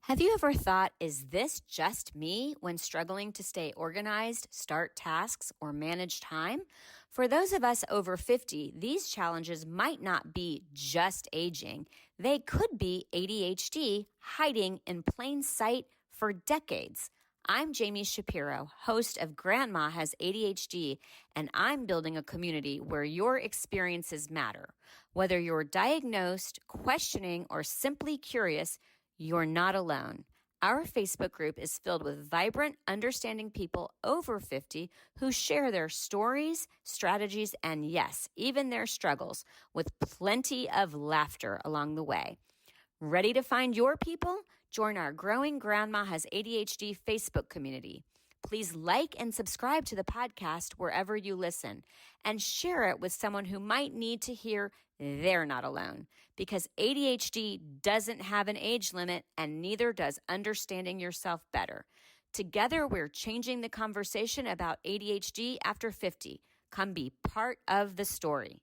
Have you ever thought, is this just me when struggling to stay organized, start tasks, or manage time? For those of us over 50, these challenges might not be just aging. They could be ADHD hiding in plain sight for decades. I'm Jami Shapiro, host of Grandma Has ADHD, and I'm building a community where your experiences matter. Whether you're diagnosed, questioning, or simply curious, you're not alone. Our Facebook group is filled with vibrant, understanding people over 50 who share their stories, strategies, and yes, even their struggles, with plenty of laughter along the way. Ready to find your people? Join our growing Grandma Has ADHD Facebook community. Please like and subscribe to the podcast wherever you listen, and share it with someone who might need to hear they're not alone, because ADHD doesn't have an age limit, and neither does understanding yourself better. Together, we're changing the conversation about ADHD after 50. Come be part of the story.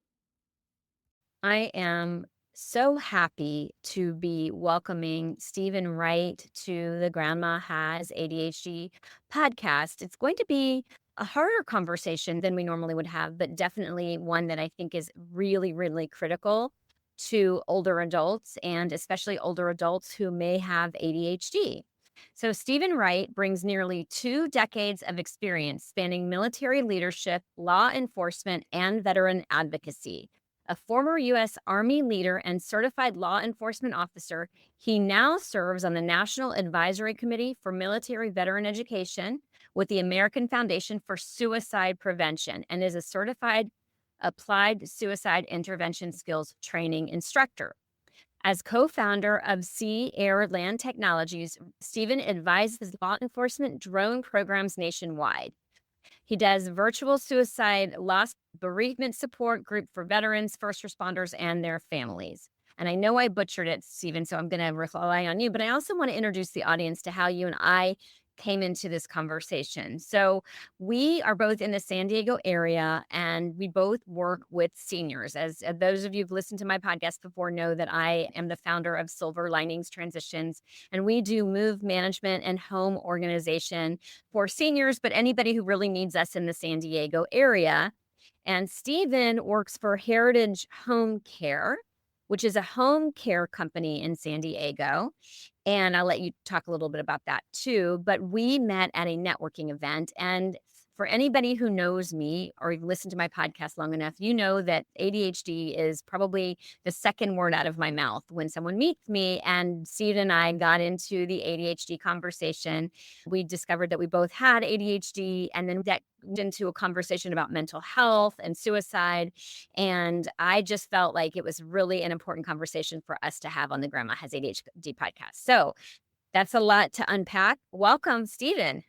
I am so happy to be welcoming Stephen Wright to the Grandma Has ADHD podcast. It's going to be a harder conversation than we normally would have, but definitely one that I think is really, really critical to older adults, and especially older adults who may have ADHD. So Stephen Wright brings nearly 2 decades of experience spanning military leadership, law enforcement, and veteran advocacy. A former U.S. Army leader and certified law enforcement officer, he now serves on the National Advisory Committee for Military Veteran Education with the American Foundation for Suicide Prevention, and is a certified applied suicide intervention skills training instructor. As co-founder of Sea, Air, Land Technologies, Stephen advises law enforcement drone programs nationwide. He does virtual suicide loss bereavement support group for veterans, first responders, and their families. And I know I butchered it, Stephen, so I'm going to rely on you. But I also want to introduce the audience to how you and I came into this conversation. So we are both in the San Diego area, and we both work with seniors. As those of you who've listened to my podcast before know that I am the founder of Silver Linings Transitions, and we do move management and home organization for seniors, but anybody who really needs us in the San Diego area. And Stephen works for Heritage Home Care, which is a home care company in San Diego. And I'll let you talk a little bit about that too. But we met at a networking event. And for anybody who knows me or you've listened to my podcast long enough, you know that ADHD is probably the second word out of my mouth when someone meets me. And Steve and I got into the ADHD conversation. We discovered that we both had ADHD, and then that went into a conversation about mental health and suicide. And I just felt like it was really an important conversation for us to have on the Grandma Has ADHD podcast. So that's a lot to unpack. Welcome, Stephen.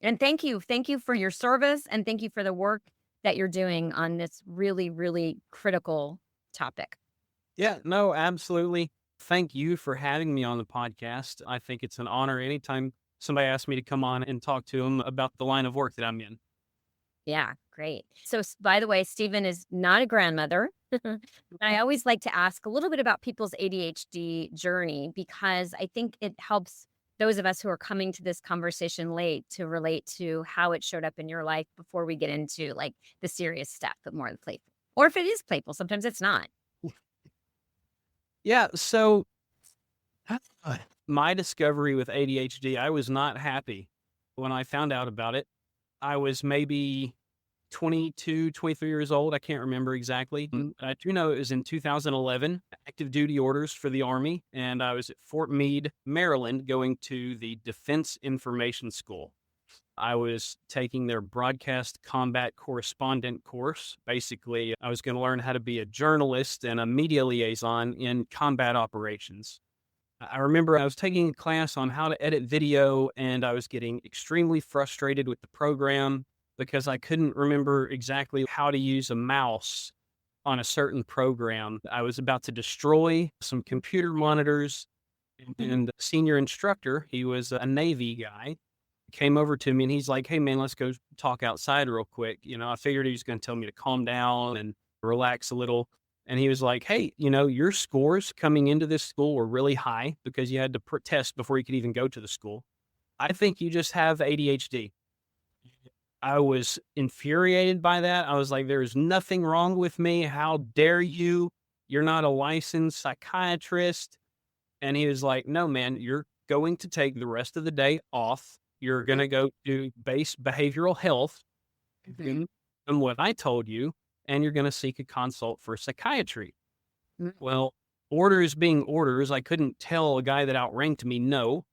And thank you. Thank you for your service, and thank you for the work that you're doing on this really, really critical topic. Yeah, no, absolutely. Thank you for having me on the podcast. I think it's an honor anytime somebody asks me to come on and talk to them about the line of work that I'm in. Yeah, great. So, by the way, Stephen is not a grandmother. I always like to ask a little bit about people's ADHD journey, because I think it helps those of us who are coming to this conversation late to relate to how it showed up in your life before we get into like the serious stuff, but more the playful. Or if it is playful, sometimes it's not. Yeah, so my discovery with ADHD, I was not happy when I found out about it. I was maybe 22, 23 years old. I can't remember exactly. I do know it was in 2011, active duty orders for the Army. And I was at Fort Meade, Maryland, going to the Defense Information School. I was taking their broadcast combat correspondent course. Basically, I was going to learn how to be a journalist and a media liaison in combat operations. I remember I was taking a class on how to edit video, and I was getting extremely frustrated with the program because I couldn't remember exactly how to use a mouse on a certain program. I was about to destroy some computer monitors, and the senior instructor, he was a Navy guy, came over to me and he's like, "Hey man, let's go talk outside real quick." I figured he was going to tell me to calm down and relax a little. And he was like, "Hey, your scores coming into this school were really high because you had to test before you could even go to the school. I think you just have ADHD." I was infuriated by that. I was like, "There's nothing wrong with me. How dare you? You're not a licensed psychiatrist." And he was like, "No, man, you're going to take the rest of the day off. You're going to go do base behavioral health Mhm. and what I told you, and you're going to seek a consult for psychiatry." Mhm. Well, orders being orders, I couldn't tell a guy that outranked me no.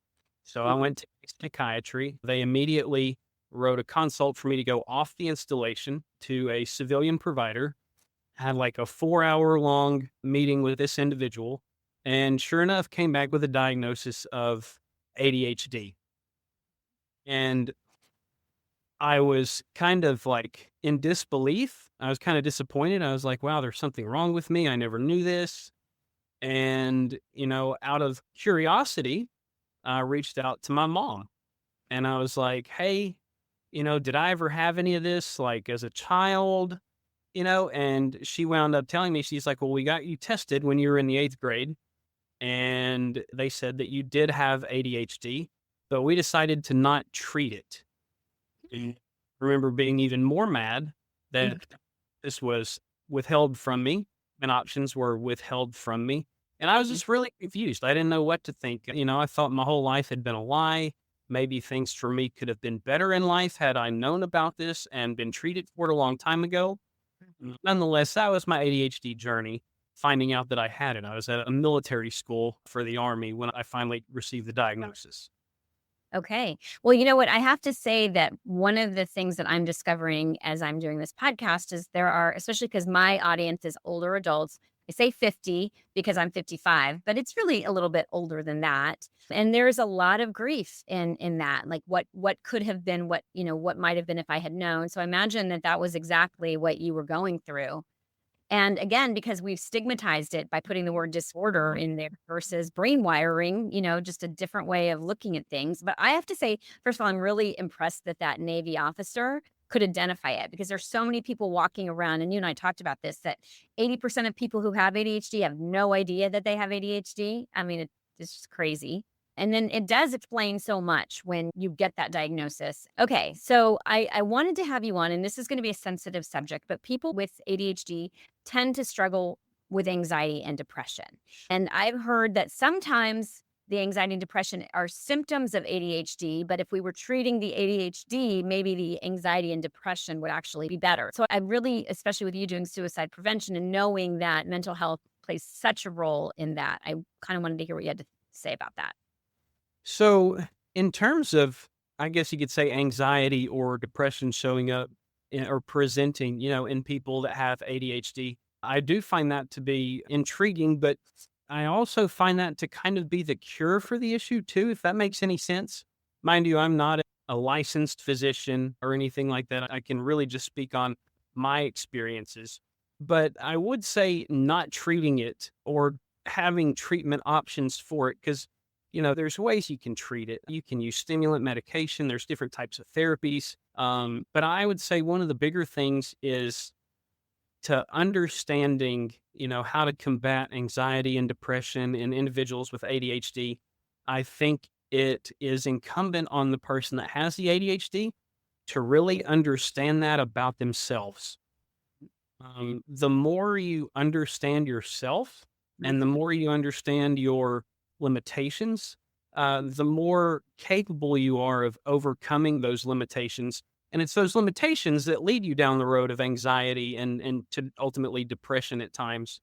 So I went to psychiatry. They immediately wrote a consult for me to go off the installation to a civilian provider. Had like a 4-hour long meeting with this individual. And sure enough, came back with a diagnosis of ADHD. And I was kind of like in disbelief. I was kind of disappointed. I was like, wow, there's something wrong with me. I never knew this. And, out of curiosity, I reached out to my mom and I was like, "Hey, did I ever have any of this like as a child?" And she wound up telling me, she's like, "Well, we got you tested when you were in the 8th grade and they said that you did have ADHD, but we decided to not treat it." And I remember being even more mad that this was withheld from me and options were withheld from me. And I was just really confused. I didn't know what to think. I thought my whole life had been a lie. Maybe things for me could have been better in life had I known about this and been treated for it a long time ago. Nonetheless, that was my ADHD journey, finding out that I had it. I was at a military school for the Army when I finally received the diagnosis. Okay. Well, you know what? I have to say that one of the things that I'm discovering as I'm doing this podcast is there are, especially because my audience is older adults. I say 50 because I'm 55, but it's really a little bit older than that. And there's a lot of grief in that, like what could have been, what might have been if I had known. So I imagine that that was exactly what you were going through. And again, because we've stigmatized it by putting the word disorder in there versus brain wiring, just a different way of looking at things. But I have to say, first of all, I'm really impressed that that Navy officer could identify it because there's so many people walking around, and you and I talked about this, that 80% of people who have ADHD have no idea that they have ADHD. I mean, it's just crazy. And then it does explain so much when you get that diagnosis. Okay, so I wanted to have you on, and this is going to be a sensitive subject, but people with ADHD tend to struggle with anxiety and depression. And I've heard that sometimes the anxiety and depression are symptoms of ADHD, but if we were treating the ADHD, maybe the anxiety and depression would actually be better. So I really, especially with you doing suicide prevention and knowing that mental health plays such a role in that, I kind of wanted to hear what you had to say about that. So, in terms of, I guess you could say anxiety or depression showing up or presenting, in people that have ADHD, I do find that to be intriguing, but I also find that to kind of be the cure for the issue too, if that makes any sense. Mind you, I'm not a licensed physician or anything like that. I can really just speak on my experiences. But I would say not treating it or having treatment options for it, because there's ways you can treat it. You can use stimulant medication. There's different types of therapies. But I would say one of the bigger things is to understanding, how to combat anxiety and depression in individuals with ADHD. I think it is incumbent on the person that has the ADHD to really understand that about themselves. The more you understand yourself and the more you understand your limitations, the more capable you are of overcoming those limitations. And it's those limitations that lead you down the road of anxiety and to ultimately depression at times.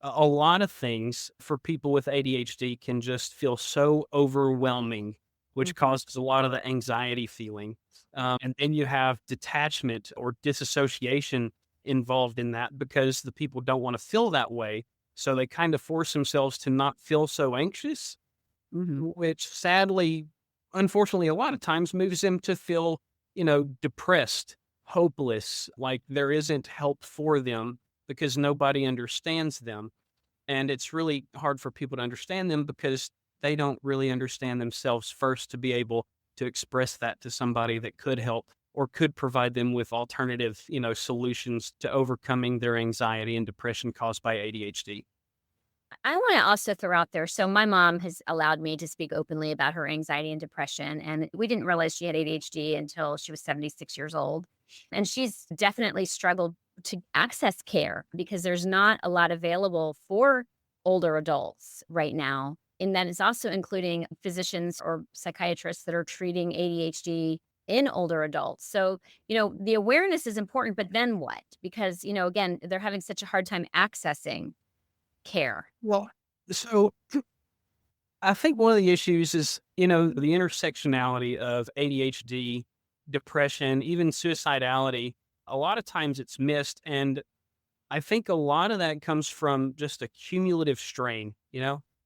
A lot of things for people with ADHD can just feel so overwhelming, which Mhm. causes a lot of the anxiety feeling. And then you have detachment or disassociation involved in that because the people don't want to feel that way. So they kind of force themselves to not feel so anxious, Mhm. which sadly, unfortunately, a lot of times moves them to feel, depressed, hopeless, like there isn't help for them because nobody understands them. And it's really hard for people to understand them because they don't really understand themselves first to be able to express that to somebody that could help. or could provide them with alternative, solutions to overcoming their anxiety and depression caused by ADHD. I want to also throw out there. So, my mom has allowed me to speak openly about her anxiety and depression. And we didn't realize she had ADHD until she was 76 years old. And she's definitely struggled to access care because there's not a lot available for older adults right now. And that is also including physicians or psychiatrists that are treating ADHD in older adults. So, the awareness is important, but then what? Because, again, they're having such a hard time accessing care. Well, so I think one of the issues is, the intersectionality of ADHD, depression, even suicidality. A lot of times it's missed. And I think a lot of that comes from just a cumulative strain,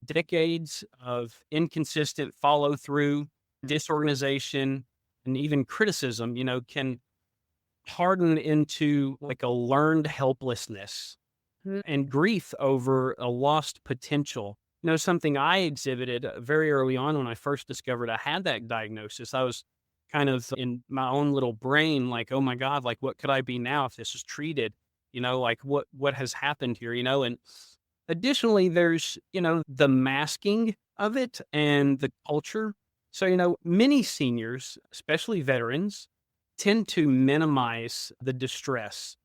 decades of inconsistent follow through, disorganization, and even criticism, can harden into like a learned helplessness and grief over a lost potential. Something I exhibited very early on when I first discovered I had that diagnosis. I was kind of in my own little brain, like, oh my God, like what could I be now if this is treated? Like what has happened here, and additionally, there's, the masking of it and the culture. So, many seniors, especially veterans, tend to minimize the distress.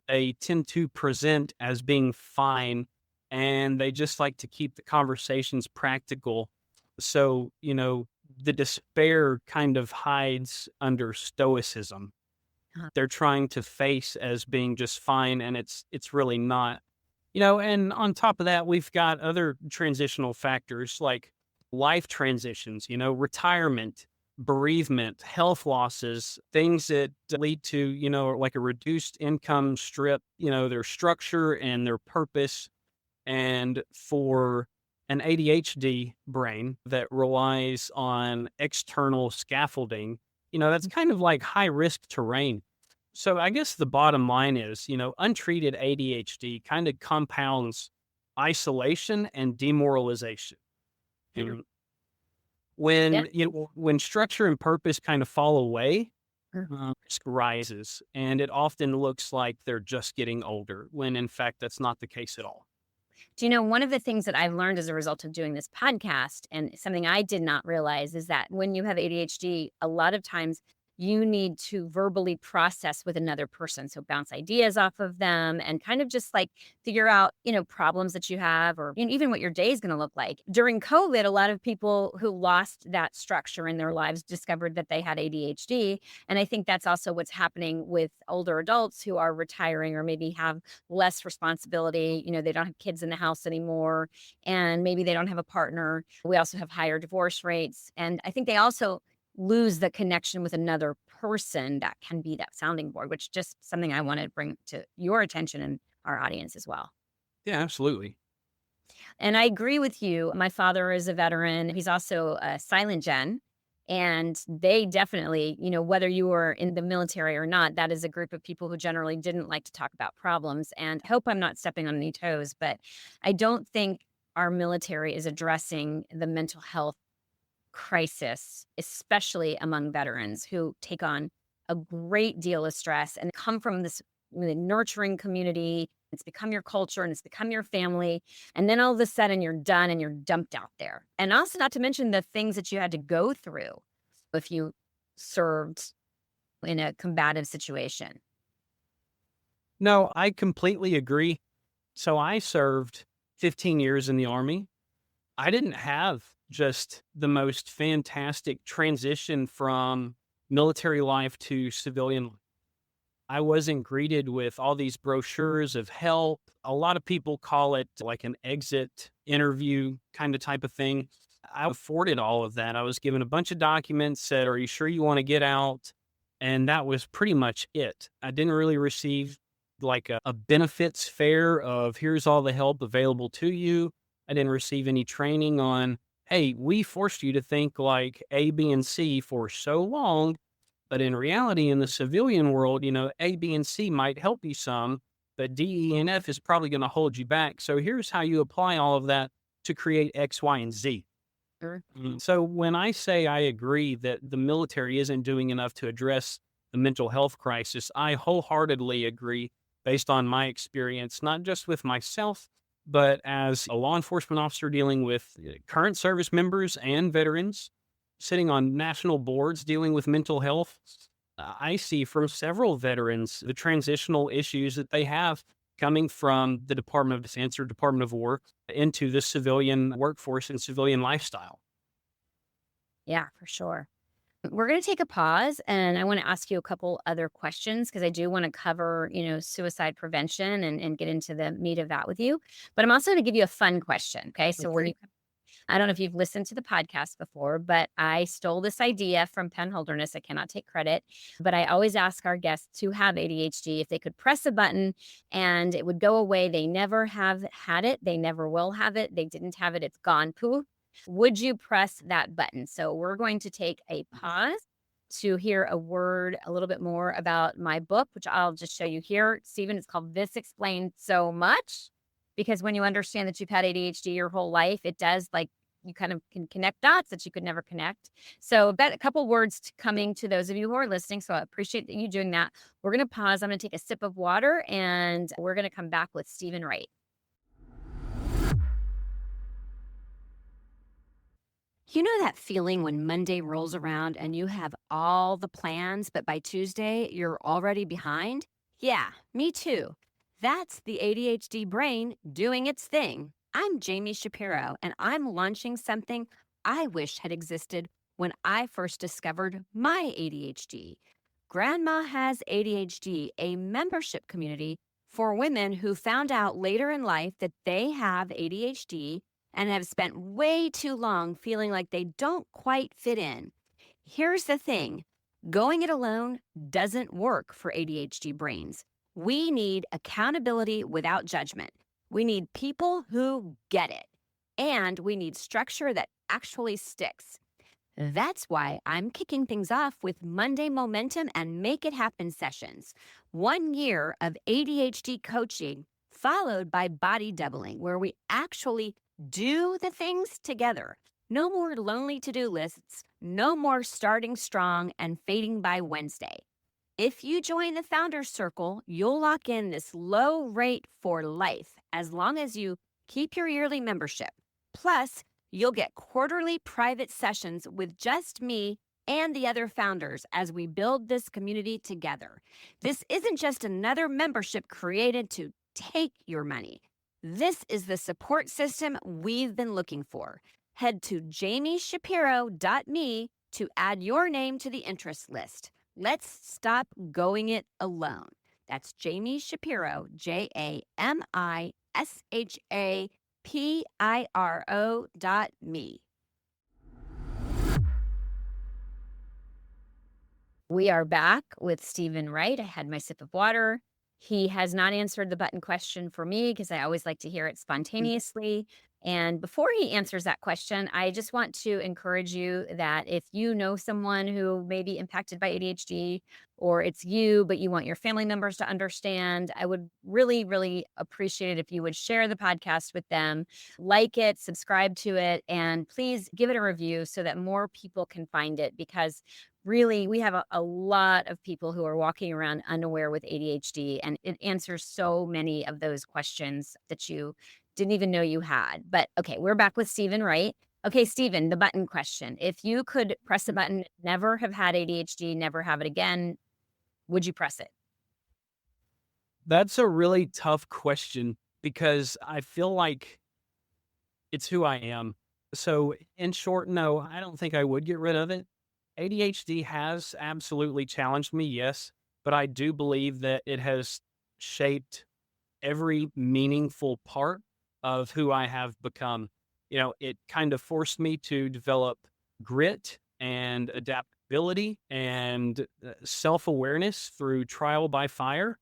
They tend to present as being fine, and they just like to keep the conversations practical. So, the despair kind of hides under stoicism. They're trying to face as being just fine, and it's really not. And on top of that, we've got other transitional factors like life transitions, retirement, bereavement, health losses, things that lead to, like a reduced income strip, their structure and their purpose. And for an ADHD brain that relies on external scaffolding, that's kind of like high risk terrain. So I guess the bottom line is, untreated ADHD kind of compounds isolation and demoralization. You know, Yeah. when structure and purpose kind of fall away, Mhm. risk rises, and it often looks like they're just getting older, when in fact that's not the case at all. Do you know one of the things that I've learned as a result of doing this podcast and something I did not realize is that when you have ADHD, a lot of times you need to verbally process with another person. So bounce ideas off of them and kind of just like figure out, problems that you have or even what your day is going to look like. During COVID, a lot of people who lost that structure in their lives discovered that they had ADHD. And I think that's also what's happening with older adults who are retiring or maybe have less responsibility. They don't have kids in the house anymore, and maybe they don't have a partner. We also have higher divorce rates. And I think they also lose the connection with another person that can be that sounding board, which just something I want to bring to your attention and our audience as well. Yeah, absolutely. And I agree with you. My father is a veteran. He's also a silent gen. And they definitely, whether you were in the military or not, that is a group of people who generally didn't like to talk about problems. And I hope I'm not stepping on any toes, but I don't think our military is addressing the mental health crisis, especially among veterans who take on a great deal of stress and come from this really nurturing community. It's become your culture and it's become your family. And then all of a sudden you're done and you're dumped out there. And also, not to mention the things that you had to go through if you served in a combative situation. No, I completely agree. So I served 15 years in the Army. I didn't have just the most fantastic transition from military life to civilian life. I wasn't greeted with all these brochures of help. A lot of people call it like an exit interview kind of type of thing. I afforded all of that. I was given a bunch of documents, said, "Are you sure you want to get out?" And that was pretty much it. I didn't really receive like a benefits fair of here's all the help available to you. I didn't receive any training on, hey, we forced you to think like A, B, and C for so long. But in reality, in the civilian world, A, B, and C might help you some, but D, E, and F is probably going to hold you back. So here's how you apply all of that to create X, Y, and Z. Sure. So when I say I agree that the military isn't doing enough to address the a mental health crisis. I wholeheartedly agree based on my experience, not just with myself, but as a law enforcement officer dealing with current service members and veterans, sitting on national boards dealing with mental health. I see from several veterans the transitional issues that they have coming from the Department of Defense or Department of War into the civilian workforce and civilian lifestyle. Yeah, for sure. We're going to take a pause and I want to ask you a couple other questions because I do want to cover, suicide prevention and get into the meat of that with you. But I'm also going to give you a fun question. Okay. So Okay. I don't know if you've listened to the podcast before, but I stole this idea from Penn Holderness. I cannot take credit, but I always ask our guests who have ADHD if they could press a button and it would go away. They never have had it. They never will have it. They didn't have it. It's gone poof. Would you press that button? So we're going to take a pause to hear a word a little bit more about my book, which I'll just show you here. Stephen, it's called This Explains So Much. Because when you understand that you've had ADHD your whole life, it does you kind of can connect dots that you could never connect. So I've got a couple words coming to those of you who are listening. So I appreciate you doing that. We're going to pause. I'm going to take a sip of water and we're going to come back with Stephen Wright. You know that feeling when Monday rolls around and you have all the plans, but by Tuesday, you're already behind? Yeah, me too. That's the ADHD brain doing its thing. I'm Jami Shapiro, and I'm launching something I wish had existed when I first discovered my ADHD. Grandma Has ADHD, a membership community for women who found out later in life that they have ADHD and have spent way too long feeling like they don't quite fit in. Here's the thing, going it alone doesn't work for ADHD brains. We need accountability without judgment. We need people who get it. And we need structure that actually sticks. That's why I'm kicking things off with Monday Momentum and Make It Happen sessions. 1 year of ADHD coaching followed by body doubling, where we actually do the things together. No more lonely to-do lists, no more starting strong and fading by Wednesday. If you join the Founders Circle, you'll lock in this low rate for life as long as you keep your yearly membership. Plus, you'll get quarterly private sessions with just me and the other founders as we build this community together. This isn't just another membership created to take your money. This is the support system we've been looking for. Head to jamieshapiro.me to add your name to the interest list. Let's stop going it alone. That's Jami Shapiro, JamiShapiro.me. We are back with Stephen Wright. I had my sip of water. He has not answered the button question for me because I always like to hear it spontaneously. And before he answers that question, I just want to encourage you that if you know someone who may be impacted by ADHD, or it's you, but you want your family members to understand, I would really, really appreciate it if you would share the podcast with them, like it, subscribe to it, and please give it a review so that more people can find it, because really, we have a lot of people who are walking around unaware with ADHD, and it answers so many of those questions that you didn't even know you had. But okay, we're back with Stephen Wright. Okay, Stephen, the button question. If you could press a button, never have had ADHD, never have it again, would you press it? That's a really tough question because I feel like it's who I am. So, in short, no, I don't think I would get rid of it. ADHD has absolutely challenged me, yes, but I do believe that it has shaped every meaningful part of who I have become. It kind of forced me to develop grit and adaptability and self-awareness through trial by fire.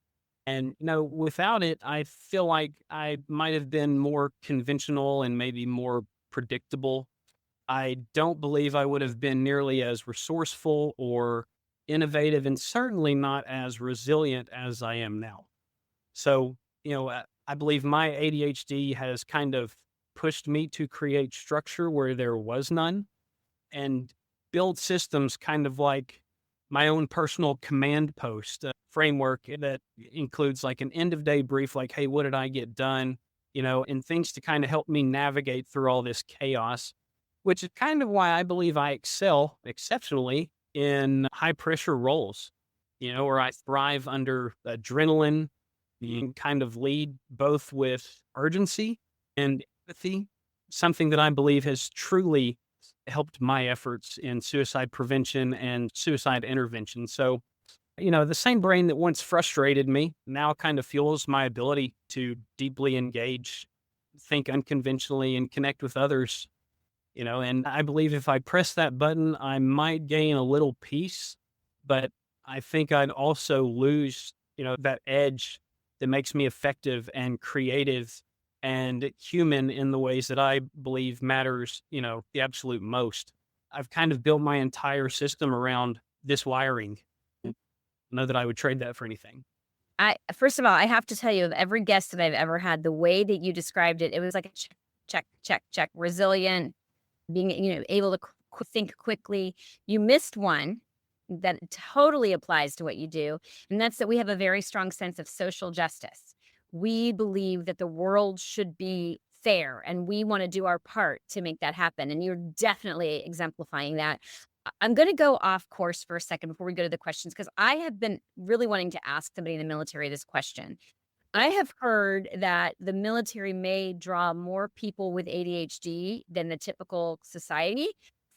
And, without it, I feel like I might have been more conventional and maybe more predictable. I don't believe I would have been nearly as resourceful or innovative, and certainly not as resilient as I am now. So, I believe my ADHD has kind of pushed me to create structure where there was none and build systems kind of like my own personal command post framework that includes like an end of day brief, like, hey, what did I get done? And things to kind of help me navigate through all this chaos, which is kind of why I believe I excel exceptionally in high pressure roles, where I thrive under adrenaline and kind of lead both with urgency and empathy, something that I believe has truly helped my efforts in suicide prevention and suicide intervention. So, the same brain that once frustrated me now kind of fuels my ability to deeply engage, think unconventionally, and connect with others. And I believe if I press that button, I might gain a little peace, but I think I'd also lose, that edge that makes me effective and creative and human in the ways that I believe matters, the absolute most. I've kind of built my entire system around this wiring. Know that I would trade that for anything. First of all, I have to tell you, of every guest that I've ever had, the way that you described it, it was like a check, check, check, check, resilient, being, able to think quickly. You missed one that totally applies to what you do, and that's that we have a very strong sense of social justice. We believe that the world should be fair, and we want to do our part to make that happen. And you're definitely exemplifying that. I'm going to go off course for a second before we go to the questions, because I have been really wanting to ask somebody in the military this question. I have heard that the military may draw more people with ADHD than the typical society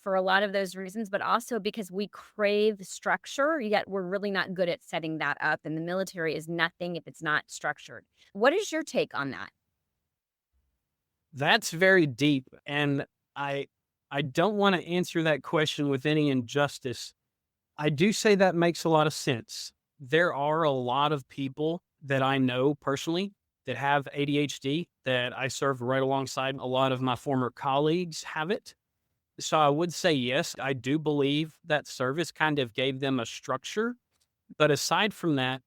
for a lot of those reasons, but also because we crave structure, yet we're really not good at setting that up. And the military is nothing if it's not structured. What is your take on that? That's very deep. And I don't want to answer that question with any injustice. I do say that makes a lot of sense. There are a lot of people that I know personally that have ADHD that I serve right alongside. A lot of my former colleagues have it. So I would say, yes, I do believe that service kind of gave them a structure. But aside from that,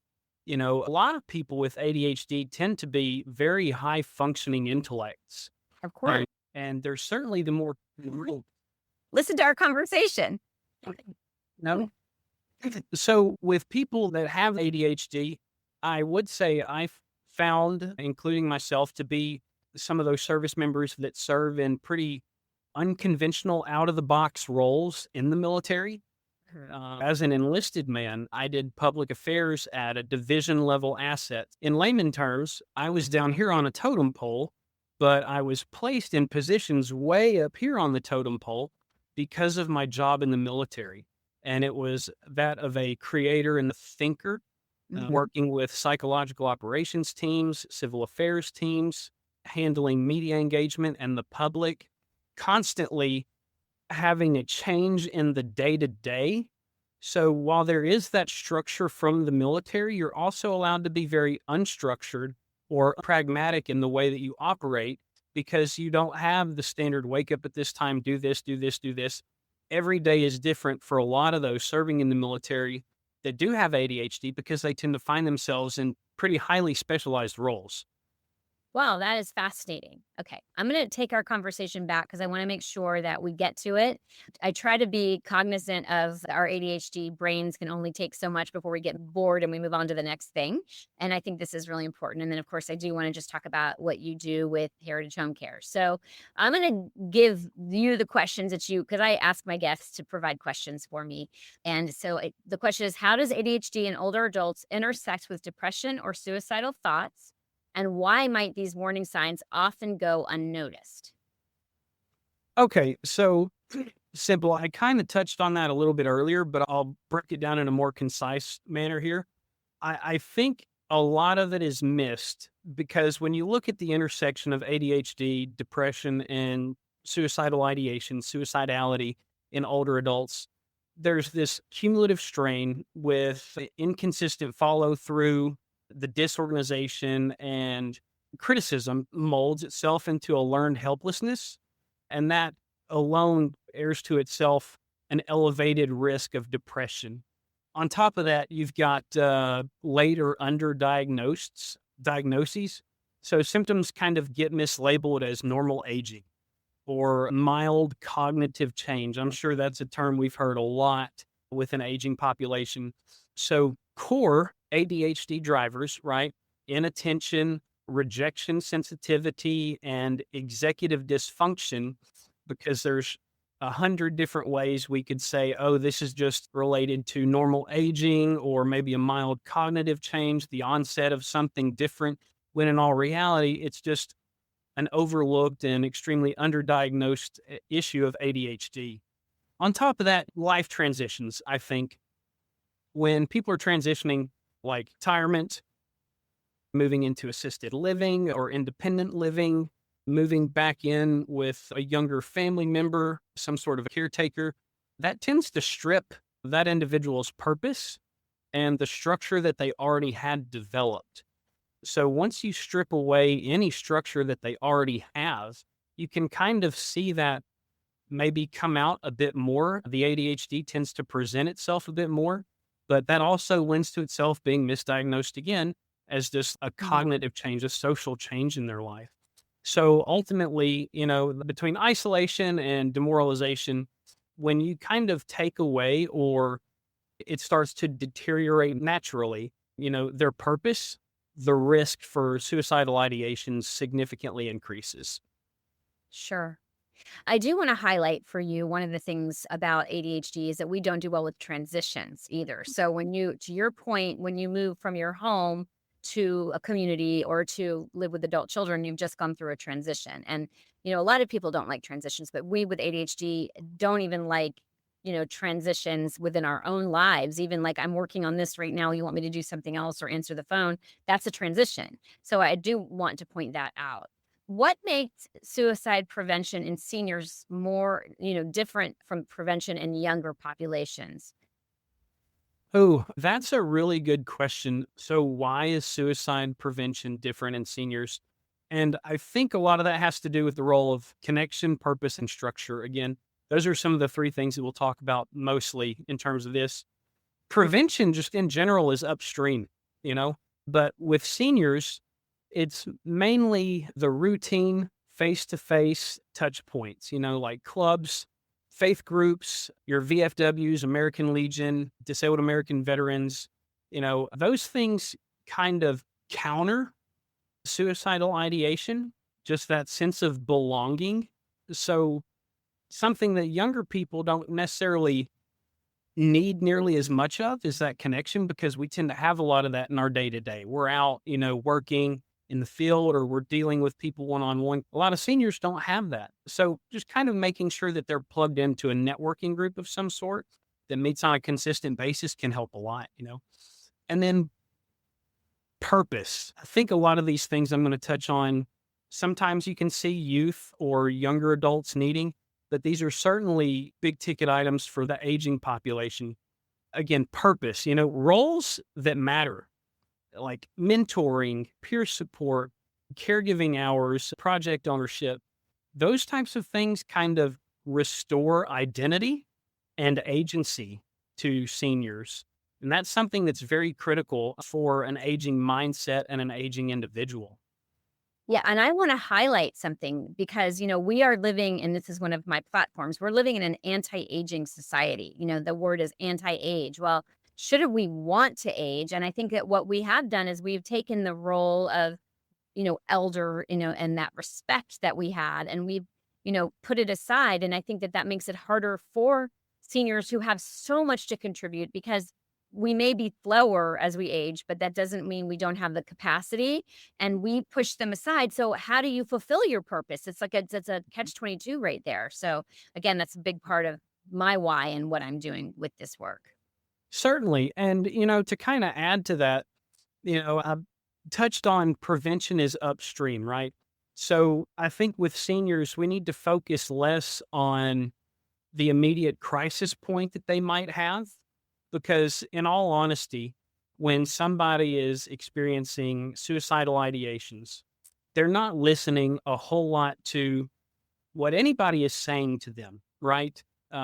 a lot of people with ADHD tend to be very high functioning intellects. Of course. And they're certainly the more. Listen to our conversation. No. So with people that have ADHD, I would say I've found, including myself, to be some of those service members that serve in pretty unconventional, out of the box roles in the military. As an enlisted man, I did public affairs at a division level asset. In layman terms, I was down here on a totem pole, but I was placed in positions way up here on the totem pole because of my job in the military. And it was that of a creator and a thinker, working with psychological operations teams, civil affairs teams, handling media engagement and the public, constantly having a change in the day-to-day. So while there is that structure from the military, you're also allowed to be very unstructured or pragmatic in the way that you operate, because you don't have the standard wake up at this time, do this, do this, do this. Every day is different for a lot of those serving in the military that do have ADHD, because they tend to find themselves in pretty highly specialized roles. Wow, that is fascinating. Okay, I'm going to take our conversation back because I want to make sure that we get to it. I try to be cognizant of our ADHD brains can only take so much before we get bored and we move on to the next thing. And I think this is really important. And then, of course, I do want to just talk about what you do with Heritage Home Care. So I'm going to give you the questions that because I ask my guests to provide questions for me. And so the question is, how does ADHD in older adults intersect with depression or suicidal thoughts? And why might these warning signs often go unnoticed? Okay, so simple. I kind of touched on that a little bit earlier, but I'll break it down in a more concise manner here. I think a lot of it is missed because when you look at the intersection of ADHD, depression, and suicidal ideation, suicidality in older adults, there's this cumulative strain with inconsistent follow through. The disorganization and criticism molds itself into a learned helplessness, and that alone bears to itself an elevated risk of depression. On top of that, you've got late or underdiagnosed diagnoses. So symptoms kind of get mislabeled as normal aging or mild cognitive change. I'm sure that's a term we've heard a lot with an aging population. So core ADHD drivers, right? Inattention, rejection sensitivity, and executive dysfunction, because there's 100 different ways we could say, oh, this is just related to normal aging or maybe a mild cognitive change, the onset of something different, when in all reality, it's just an overlooked and extremely underdiagnosed issue of ADHD. On top of that, life transitions, I think, when people are transitioning, like retirement, moving into assisted living or independent living, moving back in with a younger family member, some sort of a caretaker, that tends to strip that individual's purpose and the structure that they already had developed. So once you strip away any structure that they already have, you can kind of see that maybe come out a bit more. The ADHD tends to present itself a bit more, but that also lends to itself being misdiagnosed again as just a cognitive change, a social change in their life. So ultimately, between isolation and demoralization, when you kind of take away or it starts to deteriorate naturally, their purpose, the risk for suicidal ideation significantly increases. Sure. I do want to highlight for you one of the things about ADHD is that we don't do well with transitions either. So to your point, when you move from your home to a community or to live with adult children, you've just gone through a transition. And, a lot of people don't like transitions, but we with ADHD don't even like, transitions within our own lives. Even like I'm working on this right now. You want me to do something else or answer the phone? That's a transition. So I do want to point that out. What makes suicide prevention in seniors more, different from prevention in younger populations? Oh, that's a really good question. So, why is suicide prevention different in seniors? And I think a lot of that has to do with the role of connection, purpose, and structure. Again, those are some of the three things that we'll talk about mostly in terms of this. Prevention, just in general, is upstream, you know, but with seniors, it's mainly the routine face to face touch points, like clubs, faith groups, your VFWs, American Legion, Disabled American Veterans, those things kind of counter suicidal ideation, just that sense of belonging. So, something that younger people don't necessarily need nearly as much of is that connection, because we tend to have a lot of that in our day to day. We're out, working in the field or we're dealing with people one on one. A lot of seniors don't have that. So just kind of making sure that they're plugged into a networking group of some sort that meets on a consistent basis can help a lot. And then purpose. I think a lot of these things I'm going to touch on, sometimes you can see youth or younger adults needing, but these are certainly big ticket items for the aging population. Again, purpose, roles that matter, like mentoring, peer support, caregiving hours, project ownership. Those types of things kind of restore identity and agency to seniors. And that's something that's very critical for an aging mindset and an aging individual. Yeah, and I want to highlight something because, we are living, and this is one of my platforms, we're living in an anti-aging society. The word is anti-age. Well, should we want to age? And I think that what we have done is we've taken the role of, elder, and that respect that we had, and we've, put it aside. And I think that makes it harder for seniors who have so much to contribute because we may be slower as we age, but that doesn't mean we don't have the capacity and we push them aside. So how do you fulfill your purpose? It's a catch-22 right there. So again, that's a big part of my why and what I'm doing with this work. Certainly. And, to kind of add to that, I touched on prevention is upstream, right? So I think with seniors, we need to focus less on the immediate crisis point that they might have. Because in all honesty, when somebody is experiencing suicidal ideations, they're not listening a whole lot to what anybody is saying to them, right?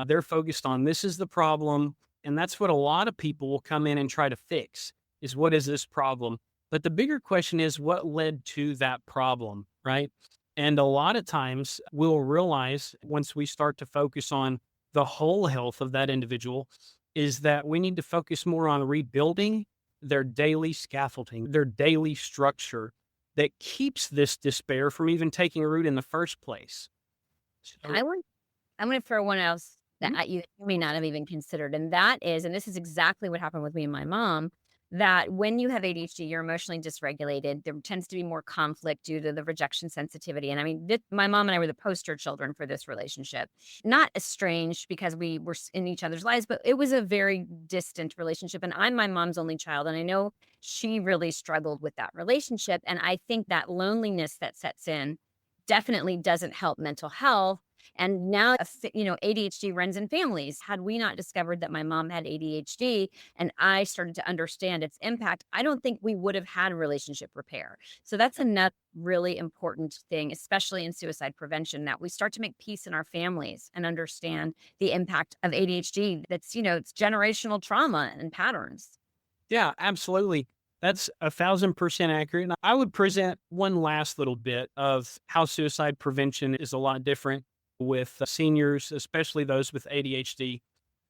They're focused on this is the problem. And that's what a lot of people will come in and try to fix is what is this problem? But the bigger question is what led to that problem, right? And a lot of times we'll realize once we start to focus on the whole health of that individual is that we need to focus more on rebuilding their daily scaffolding, their daily structure that keeps this despair from even taking root in the first place. So, I want I'm gonna throw one else that mhm, you may not have even considered, and that is, and this is exactly what happened with me and my mom, that when you have ADHD, you're emotionally dysregulated. There tends to be more conflict due to the rejection sensitivity. And I mean, my mom and I were the poster children for this relationship. Not estranged because we were in each other's lives, but it was a very distant relationship. And I'm my mom's only child. And I know she really struggled with that relationship. And I think that loneliness that sets in definitely doesn't help mental health. And now, ADHD runs in families. Had we not discovered that my mom had ADHD and I started to understand its impact, I don't think we would have had relationship repair. So that's another really important thing, especially in suicide prevention, that we start to make peace in our families and understand the impact of ADHD. It's generational trauma and patterns. yeah, absolutely. That's 1,000% accurate. And I would present one last little bit of how suicide prevention is a lot different with seniors, especially those with ADHD.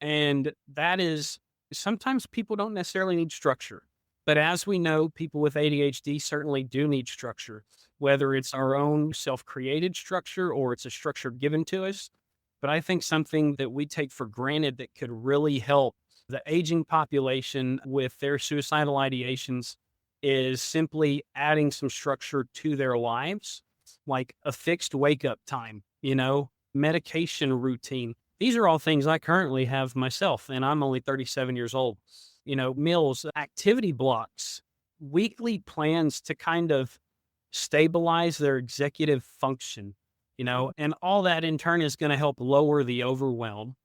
And that is sometimes people don't necessarily need structure. But as we know, people with ADHD certainly do need structure, whether it's our own self created structure or it's a structure given to us. But I think something that we take for granted that could really help the aging population with their suicidal ideations is simply adding some structure to their lives, like a fixed wake up time, medication routine. These are all things I currently have myself, and I'm only 37 years old. Meals, activity blocks, weekly plans to kind of stabilize their executive function, and all that in turn is going to help lower the overwhelm.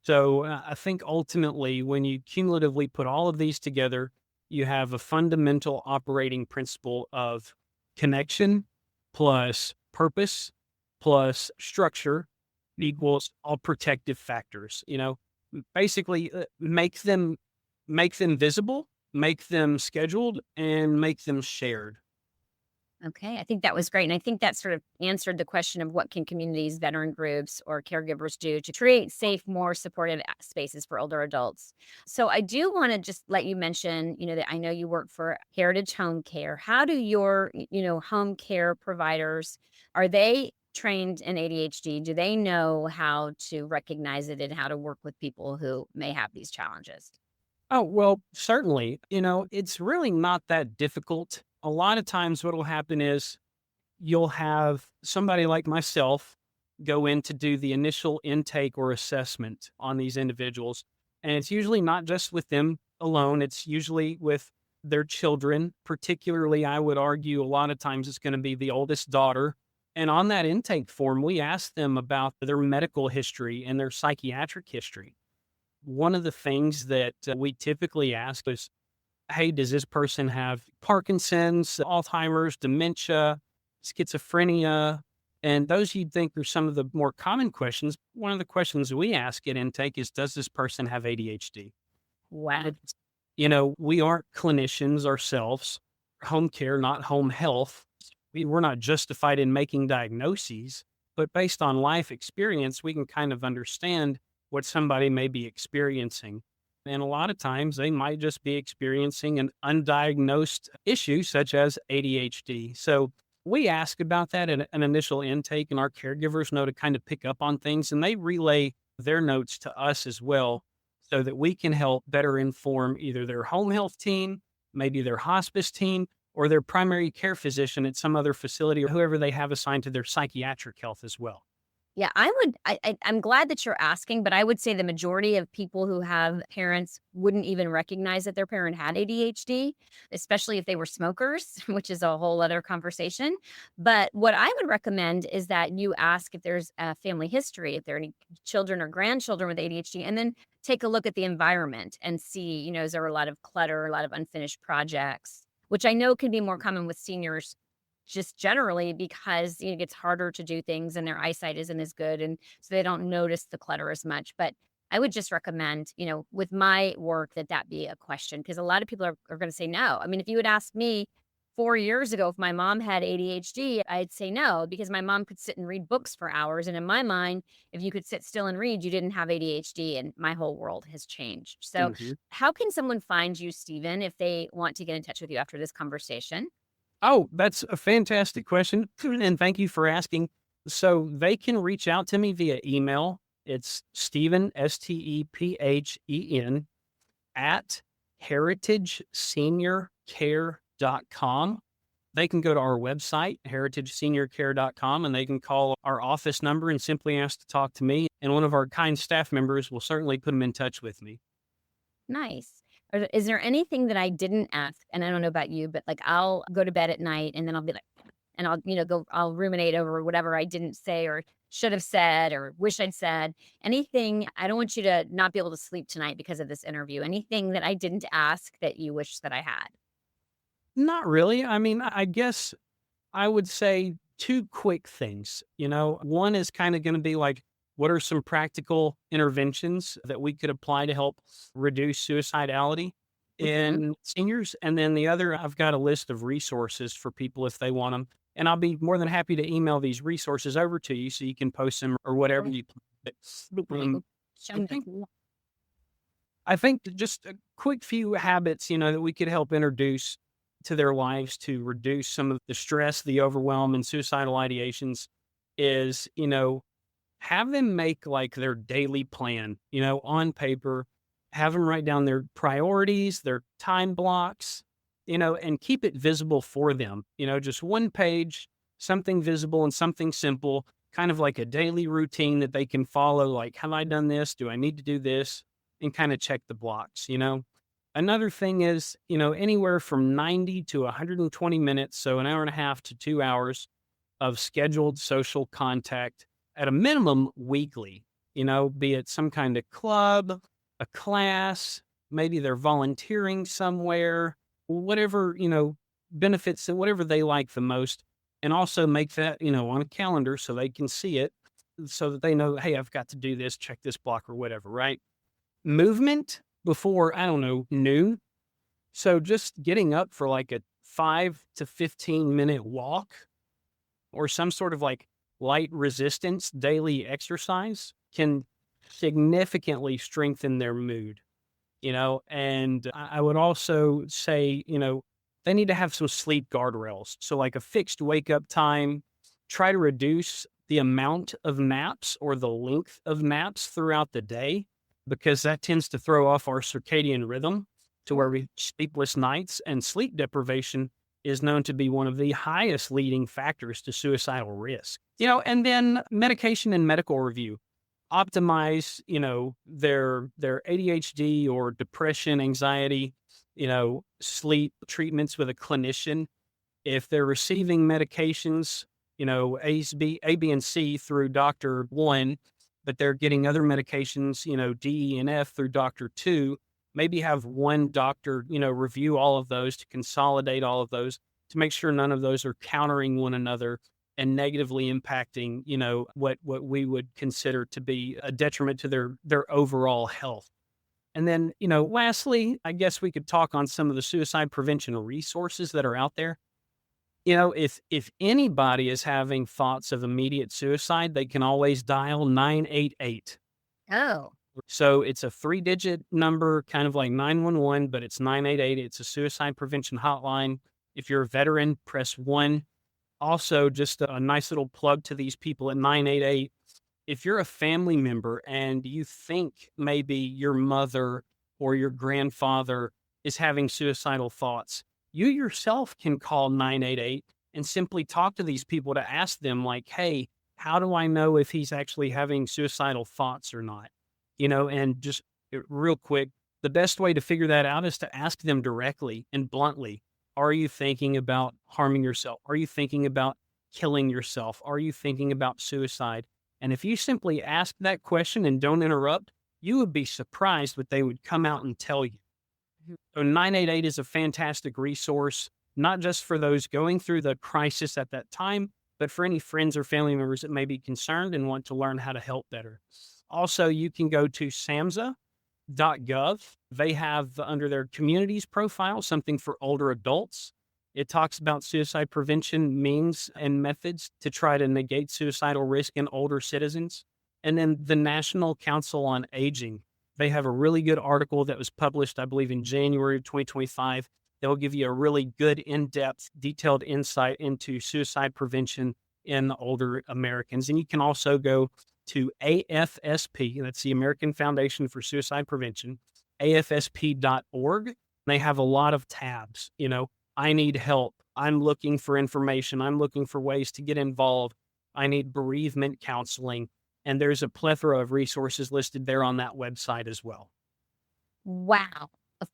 So I think ultimately, when you cumulatively put all of these together, you have a fundamental operating principle of connection plus purpose plus structure equals all protective factors. Basically make them visible, make them scheduled, and make them shared. Okay, I think that was great. And I think that sort of answered the question of what can communities, veteran groups, or caregivers do to create safe, more supportive spaces for older adults. So I do want to just let you mention, that I know you work for Heritage Home Care. How do your, home care providers, are they trained in ADHD? Do they know how to recognize it and how to work with people who may have these challenges? Oh, well, certainly. It's really not that difficult. A lot of times, what will happen is you'll have somebody like myself go in to do the initial intake or assessment on these individuals. And it's usually not just with them alone, it's usually with their children. Particularly, I would argue a lot of times it's going to be the oldest daughter. And on that intake form, we ask them about their medical history and their psychiatric history. One of the things that we typically ask is, hey, does this person have Parkinson's, Alzheimer's, dementia, schizophrenia? And those you'd think are some of the more common questions. One of the questions we ask at intake is, does this person have ADHD? Wow. We aren't clinicians ourselves, home care, not home health. We're not justified in making diagnoses, but based on life experience, we can kind of understand what somebody may be experiencing. And a lot of times they might just be experiencing an undiagnosed issue such as ADHD. So we ask about that at an initial intake, and our caregivers know to kind of pick up on things and they relay their notes to us as well so that we can help better inform either their home health team, maybe their hospice team, or their primary care physician at some other facility or whoever they have assigned to their psychiatric health as well. Yeah, I'm glad that you're asking, but I would say the majority of people who have parents wouldn't even recognize that their parent had ADHD, especially if they were smokers, which is a whole other conversation. But what I would recommend is that you ask if there's a family history, if there are any children or grandchildren with ADHD, and then take a look at the environment and see, is there a lot of clutter, a lot of unfinished projects, which I know can be more common with seniors just generally because, it gets harder to do things and their eyesight isn't as good, and so they don't notice the clutter as much. But I would just recommend, with my work, that be a question, because a lot of people are gonna say no. I mean, if you would ask me 4 years ago, if my mom had ADHD, I'd say no because my mom could sit and read books for hours. And in my mind, if you could sit still and read, you didn't have ADHD. And my whole world has changed. So, Mhm. how can someone find you, Stephen, if they want to get in touch with you after this conversation? Oh, that's a fantastic question. And thank you for asking. So they can reach out to me via email. It's Stephen, Stephen, at heritageseniorcare.com. They can go to our website, heritageseniorcare.com, and they can call our office number and simply ask to talk to me. And one of our kind staff members will certainly put them in touch with me. Nice. Is there anything that I didn't ask? And I don't know about you, but like I'll go to bed at night and then I'll be like, and I'll, I'll ruminate over whatever I didn't say or should have said or wish I'd said. Anything, I don't want you to not be able to sleep tonight because of this interview. Anything that I didn't ask that you wish that I had? Not really. I mean, I guess I would say two quick things. One is kind of going to be like, what are some practical interventions that we could apply to help reduce suicidality Hmm. in seniors? And then the other, I've got a list of resources for people if they want them. And I'll be more than happy to email these resources over to you so you can post them or whatever you. Um, Show I me. think I think just a quick few habits, that we could help introduce to their lives to reduce some of the stress, the overwhelm, and suicidal ideations is, have them make like their daily plan, on paper, have them write down their priorities, their time blocks, and keep it visible for them, just one page, something visible and something simple, kind of like a daily routine that they can follow. Like, have I done this? Do I need to do this? And kind of check the blocks. Another thing is, anywhere from 90 to 120 minutes, so an hour and a half to 2 hours of scheduled social contact at a minimum weekly, be it some kind of club, a class, maybe they're volunteering somewhere, whatever, benefits and whatever they like the most. And also make that, on a calendar so they can see it so that they know, hey, I've got to do this, check this block or whatever, right? Movement before, I don't know, noon. So just getting up for like a 5 to 15 minute walk or some sort of like light resistance daily exercise can significantly strengthen their mood, and I would also say, they need to have some sleep guardrails. So like a fixed wake up time, try to reduce the amount of naps or the length of naps throughout the day, because that tends to throw off our circadian rhythm to where we sleepless nights, and sleep deprivation is known to be one of the highest leading factors to suicidal risk. And then medication and medical review. Optimize, their ADHD or depression, anxiety, sleep treatments with a clinician. If they're receiving medications, A, B, and C through Doctor 1, but they're getting other medications, D, E, and F through Doctor 2, maybe have one doctor, review all of those to consolidate all of those to make sure none of those are countering one another and negatively impacting, what we would consider to be a detriment to their overall health. And then, lastly, I guess we could talk on some of the suicide prevention resources that are out there. If anybody is having thoughts of immediate suicide, they can always dial 988. Oh, So it's a 3-digit number, kind of like 911, but it's 988. It's a suicide prevention hotline. If you're a veteran, press 1. Also, just a nice little plug to these people at 988. If you're a family member and you think maybe your mother or your grandfather is having suicidal thoughts, you yourself can call 988 and simply talk to these people to ask them, like, hey, how do I know if he's actually having suicidal thoughts or not? And just real quick, the best way to figure that out is to ask them directly and bluntly. Are you thinking about harming yourself? Are you thinking about killing yourself? Are you thinking about suicide? And if you simply ask that question and don't interrupt, you would be surprised what they would come out and tell you. mhm. So 988 is a fantastic resource, not just for those going through the crisis at that time, but for any friends or family members that may be concerned and want to learn how to help better. Also, you can go to SAMHSA.gov. They have under their communities profile something for older adults. It talks about suicide prevention means and methods to try to negate suicidal risk in older citizens. And then the National Council on Aging, they have a really good article that was published, I believe, in January of 2025. They'll give you a really good, in-depth, detailed insight into suicide prevention in older Americans. And you can also go to AFSP, that's the American Foundation for Suicide Prevention, afsp.org. They have a lot of tabs. I need help. I'm looking for information. I'm looking for ways to get involved. I need bereavement counseling. And there's a plethora of resources listed there on that website as well. Wow.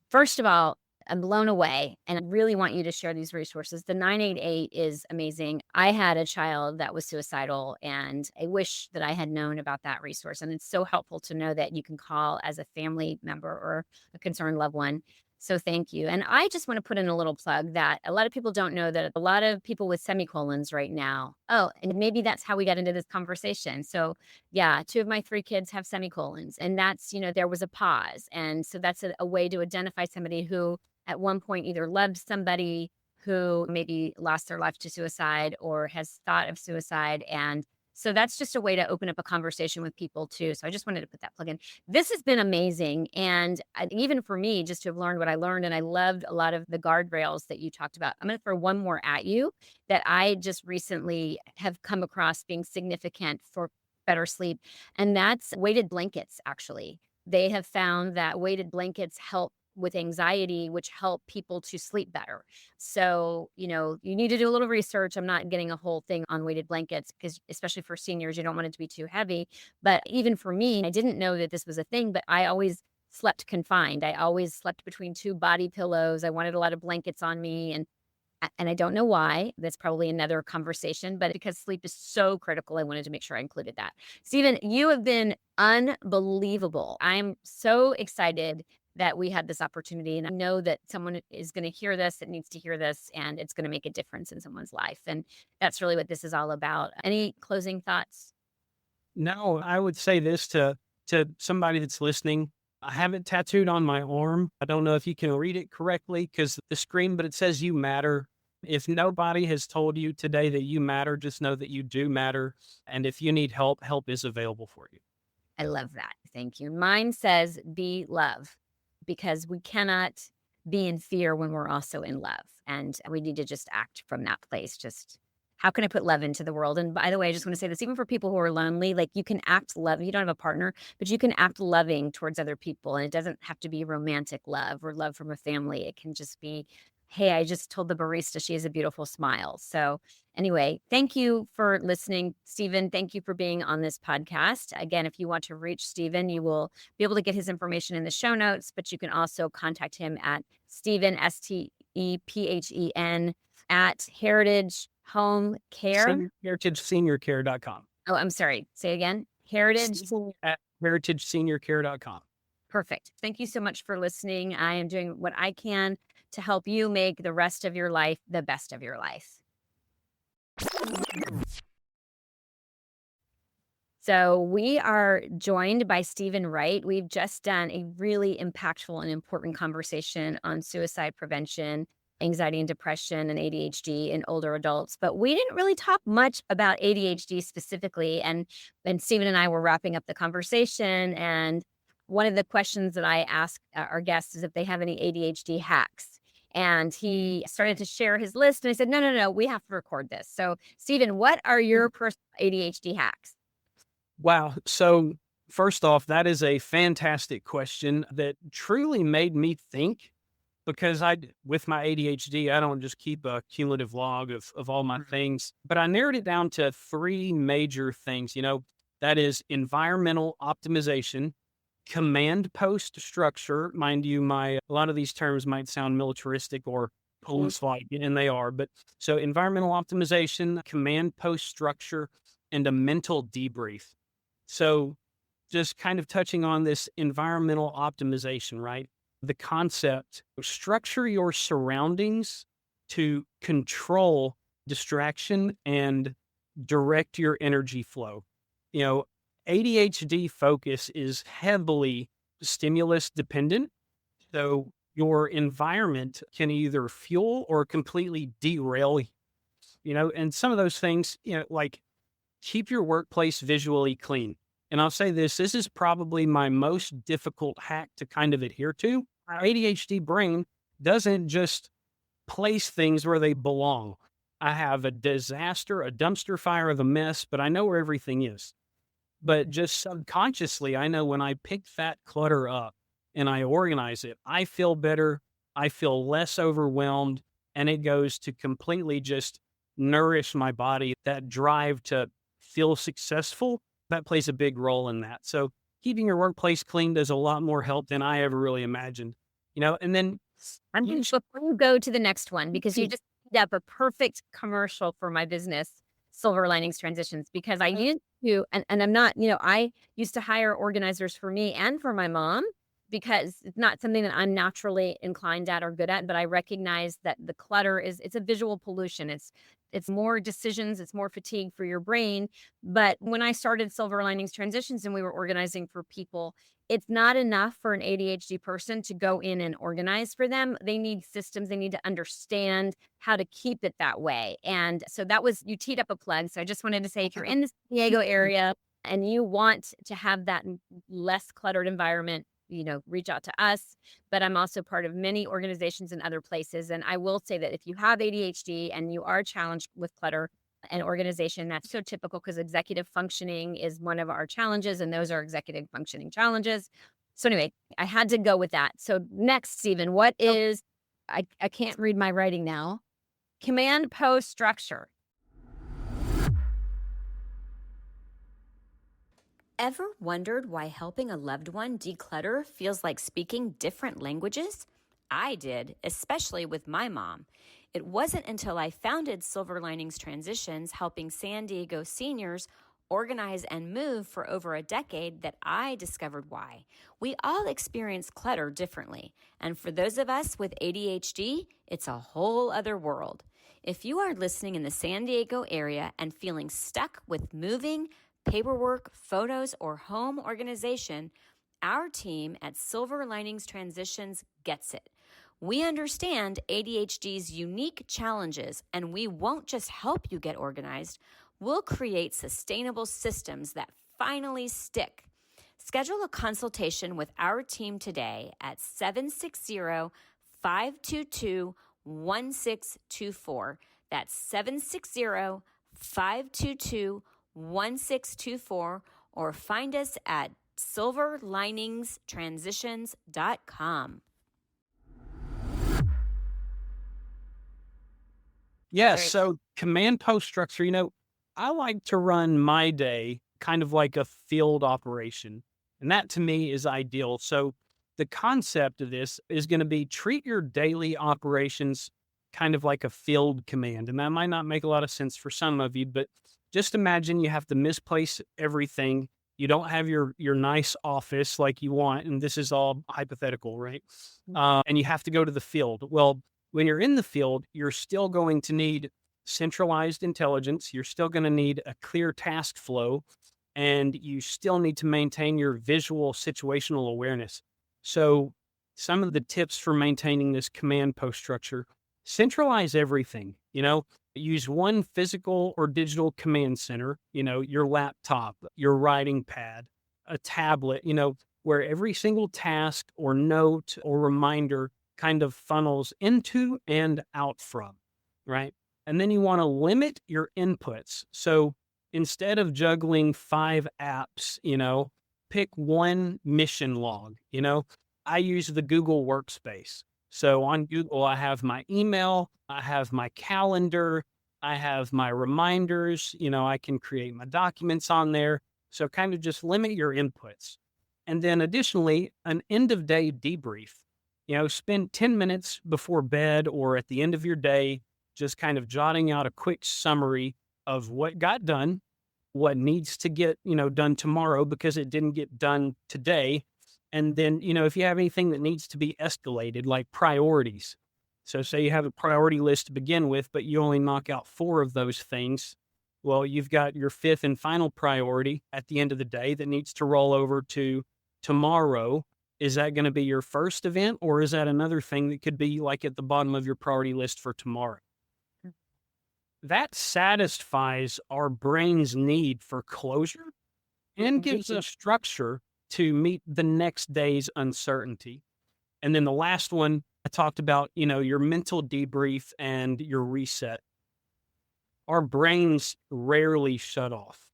First of all, I'm blown away, and I really want you to share these resources. The 988 is amazing. I had a child that was suicidal, and I wish that I had known about that resource. And it's so helpful to know that you can call as a family member or a concerned loved one. So thank you. And I just want to put in a little plug that a lot of people don't know that a lot of people with semicolons right now. Oh, and maybe that's how we got into this conversation. So yeah, 2 of my 3 kids have semicolons, and that's, there was a pause. And so that's a way to identify somebody who at one point either loved somebody who maybe lost their life to suicide or has thought of suicide. And so that's just a way to open up a conversation with people too. So I just wanted to put that plug in. This has been amazing. And even for me, just to have learned what I learned, and I loved a lot of the guardrails that you talked about. I'm going to throw one more at you that I just recently have come across being significant for better sleep. And that's weighted blankets, actually. They have found that weighted blankets help with anxiety, which help people to sleep better. So, you need to do a little research. I'm not getting a whole thing on weighted blankets because, especially for seniors, you don't want it to be too heavy. But even for me, I didn't know that this was a thing, but I always slept confined. I always slept between 2 body pillows. I wanted a lot of blankets on me. And I don't know why. That's probably another conversation, but because sleep is so critical, I wanted to make sure I included that. Stephen, you have been unbelievable. I'm so excited that we had this opportunity. And I know that someone is going to hear this, that needs to hear this, and it's going to make a difference in someone's life. And that's really what this is all about. Any closing thoughts? No, I would say this to somebody that's listening. I have it tattooed on my arm. I don't know if you can read it correctly because the screen, but it says you matter. If nobody has told you today that you matter, just know that you do matter. And if you need help, help is available for you. I love that. Thank you. Mine says be love, because we cannot be in fear when we're also in love. And we need to just act from that place. Just how can I put love into the world? And by the way, I just want to say this, even for people who are lonely, like you can act love. You don't have a partner, but you can act loving towards other people. And it doesn't have to be romantic love or love from a family. It can just be, hey, I just told the barista she has a beautiful smile. So anyway, thank you for listening, Stephen. Thank you for being on this podcast. Again, if you want to reach Stephen, you will be able to get his information in the show notes, but you can also contact him at Stephen, STEPHEN, at Heritage Home Care. HeritageSeniorCare.com. Oh, I'm sorry. Say again. Heritage at HeritageSeniorCare.com. Perfect. Thank you so much for listening. I am doing what I can to help you make the rest of your life the best of your life. So we are joined by Stephen Wright. We've just done a really impactful and important conversation on suicide prevention, anxiety and depression, and ADHD in older adults. But we didn't really talk much about ADHD specifically. And Stephen and I were wrapping up the conversation. And one of the questions that I ask our guests is if they have any ADHD hacks. And he started to share his list. And I said, no, we have to record this. So, Stephen, what are your personal ADHD hacks? Wow. So first off, that is a fantastic question that truly made me think, because with my ADHD, I don't just keep a cumulative log of all my things, but I narrowed it down to 3 major things. That is environmental optimization, command post structure. Mind you, a lot of these terms might sound militaristic or police-like, and they are, but so environmental optimization, command post structure, and a mental debrief. So just kind of touching on this environmental optimization, right? The concept, structure your surroundings to control distraction and direct your energy flow. ADHD focus is heavily stimulus dependent. So your environment can either fuel or completely derail and some of those things, like keep your workplace visually clean. And I'll say this is probably my most difficult hack to kind of adhere to. Our ADHD brain doesn't just place things where they belong. I have a disaster, a dumpster fire of a mess, but I know where everything is. But just subconsciously, I know when I pick that clutter up and I organize it, I feel better. I feel less overwhelmed, and it goes to completely just nourish my body. That drive to feel successful, that plays a big role in that. So keeping your workplace clean does a lot more help than I ever really imagined, and then before you go to the next one, because you just teed up a perfect commercial for my business, Silver Linings Transitions, because I used to, and I'm not, I used to hire organizers for me and for my mom because it's not something that I'm naturally inclined at or good at, but I recognize that the clutter it's a visual pollution. It's more decisions, it's more fatigue for your brain. But when I started Silver Linings Transitions and we were organizing for people, it's not enough for an ADHD person to go in and organize for them. They need systems. They need to understand how to keep it that way. And so you teed up a plug. So I just wanted to say, if you're in the San Diego area and you want to have that less cluttered environment, reach out to us. But I'm also part of many organizations in other places. And I will say that if you have ADHD and you are challenged with clutter and organization, that's so typical because executive functioning is one of our challenges, and those are executive functioning challenges. So anyway, I had to go with that. So next, Stephen, what is, I can't read my writing now, command post structure. Ever wondered why helping a loved one declutter feels like speaking different languages? I did, especially with my mom. It wasn't until I founded Silver Linings Transitions, helping San Diego seniors organize and move for over a decade, that I discovered why. We all experience clutter differently, and for those of us with ADHD, it's a whole other world. If you are listening in the San Diego area and feeling stuck with moving, paperwork, photos, or home organization, our team at Silver Linings Transitions gets it. We understand ADHD's unique challenges, and we won't just help you get organized. We'll create sustainable systems that finally stick. Schedule a consultation with our team today at 760-522-1624. That's 760-522-1624, or find us at silverliningstransitions.com. Yes. So command post structure, I like to run my day kind of like a field operation. And that to me is ideal. So the concept of this is going to be treat your daily operations kind of like a field command. And that might not make a lot of sense for some of you, but just imagine you have to misplace everything. You don't have your nice office like you want. And this is all hypothetical, right? And you have to go to the field. Well, when you're in the field, you're still going to need centralized intelligence. You're still going to need a clear task flow, and you still need to maintain your visual situational awareness. So some of the tips for maintaining this command post structure: centralize everything, use one physical or digital command center, your laptop, your writing pad, a tablet, where every single task or note or reminder kind of funnels into and out from, right? And then you want to limit your inputs. So instead of juggling 5 apps, pick one mission log. I use the Google Workspace. So on Google, I have my email, I have my calendar, I have my reminders, I can create my documents on there. So kind of just limit your inputs. And then additionally, an end of day debrief. Spend 10 minutes before bed or at the end of your day, just kind of jotting out a quick summary of what got done, what needs to get, done tomorrow because it didn't get done today. And then, if you have anything that needs to be escalated, like priorities. So say you have a priority list to begin with, but you only knock out 4 of those things. Well, you've got your 5th and final priority at the end of the day that needs to roll over to tomorrow. Is that going to be your first event, or is that another thing that could be like at the bottom of your priority list for tomorrow? That satisfies our brain's need for closure and gives us structure to meet the next day's uncertainty. And then the last one, I talked about, your mental debrief and your reset. Our brains rarely shut off,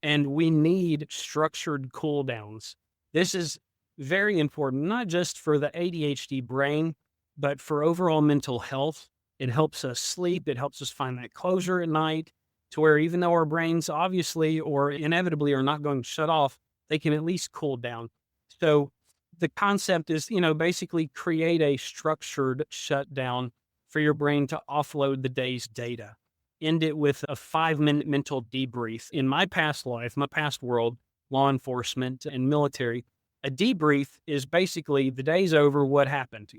and we need structured cool downs. This is very important, not just for the ADHD brain, but for overall mental health. It helps us sleep. It helps us find that closure at night, to where even though our brains obviously or inevitably are not going to shut off, they can at least cool down. So the concept is, basically create a structured shutdown for your brain to offload the day's data. End it with a 5-minute mental debrief. In my past life, my past world, law enforcement and military, a debrief is basically the day's over, what happened,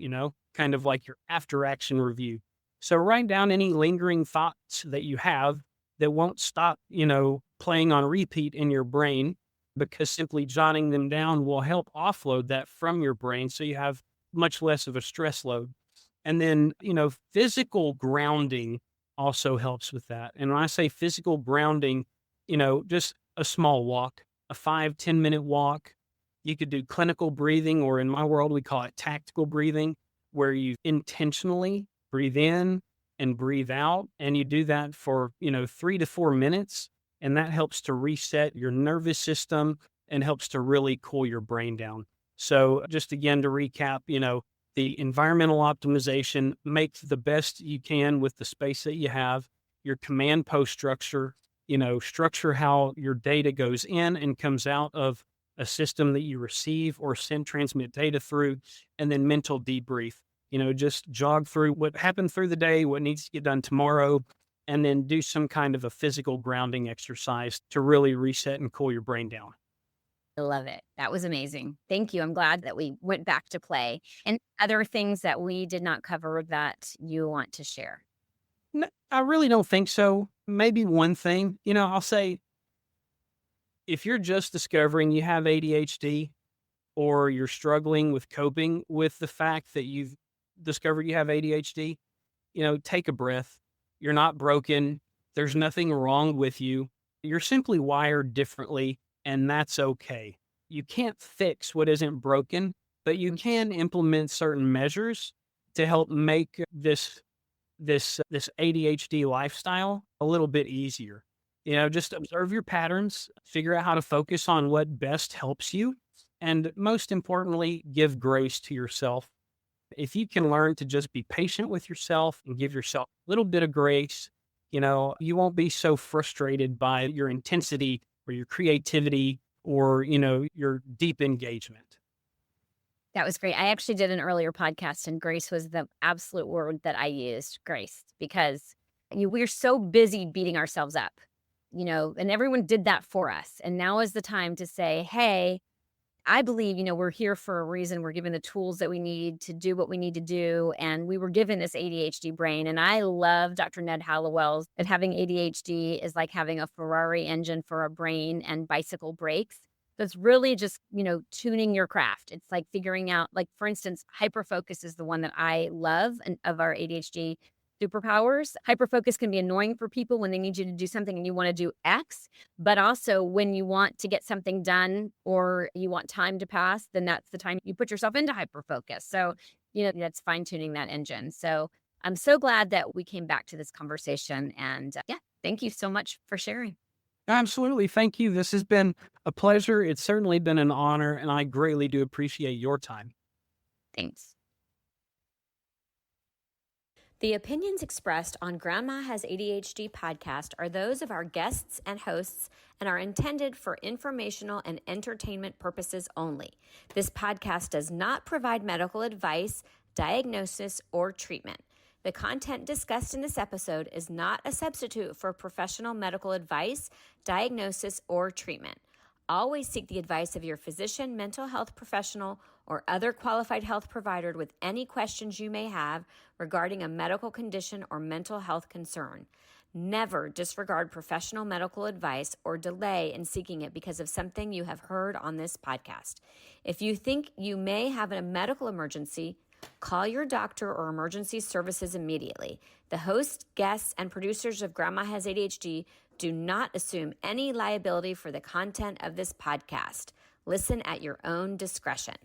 kind of like your after action review. So write down any lingering thoughts that you have that won't stop, playing on repeat in your brain, because simply jotting them down will help offload that from your brain so you have much less of a stress load. And then, physical grounding also helps with that. And when I say physical grounding, just a small walk, a 5-10 minute walk. You could do clinical breathing, or in my world, we call it tactical breathing, where you intentionally breathe in and breathe out. And you do that for, 3 to 4 minutes. And that helps to reset your nervous system and helps to really cool your brain down. So just again, to recap, the environmental optimization, make the best you can with the space that you have, your command post structure, structure how your data goes in and comes out of a system that you receive or transmit data through, and then mental debrief, just jog through what happened through the day, what needs to get done tomorrow, and then do some kind of a physical grounding exercise to really reset and cool your brain down. I love it. That was amazing. Thank you. I'm glad that we went back to play. And other things that we did not cover that you want to share? No, I really don't think so. Maybe one thing, I'll say, if you're just discovering you have ADHD, or you're struggling with coping with the fact that you've discovered you have ADHD, take a breath. You're not broken. There's nothing wrong with you. You're simply wired differently, and that's okay. You can't fix what isn't broken, but you can implement certain measures to help make this ADHD lifestyle a little bit easier. Just observe your patterns, figure out how to focus on what best helps you, and most importantly, give grace to yourself. If you can learn to just be patient with yourself and give yourself a little bit of grace, you won't be so frustrated by your intensity or your creativity or, your deep engagement. That was great. I actually did an earlier podcast, and grace was the absolute word that I used, grace, because we're so busy beating ourselves up, and everyone did that for us. And now is the time to say, hey, I believe, we're here for a reason. We're given the tools that we need to do what we need to do. And we were given this ADHD brain. And I love Dr. Ned Hallowell's that having ADHD is like having a Ferrari engine for a brain and bicycle brakes. So it's really just, tuning your craft. It's like figuring out, like, for instance, hyperfocus is the one that I love and of our ADHD superpowers. Hyperfocus can be annoying for people when they need you to do something and you want to do X, but also when you want to get something done or you want time to pass, then that's the time you put yourself into hyperfocus. So, that's fine tuning that engine. So I'm so glad that we came back to this conversation, and thank you so much for sharing. Absolutely. Thank you. This has been a pleasure. It's certainly been an honor, and I greatly do appreciate your time. Thanks. The opinions expressed on Grandma Has ADHD podcast are those of our guests and hosts and are intended for informational and entertainment purposes only. This podcast does not provide medical advice, diagnosis, or treatment. The content discussed in this episode is not a substitute for professional medical advice, diagnosis, or treatment. Always seek the advice of your physician, mental health professional, or other qualified health provider with any questions you may have regarding a medical condition or mental health concern. Never disregard professional medical advice or delay in seeking it because of something you have heard on this podcast. If you think you may have a medical emergency, call your doctor or emergency services immediately. The host, guests, and producers of Grandma Has ADHD do not assume any liability for the content of this podcast. Listen at your own discretion.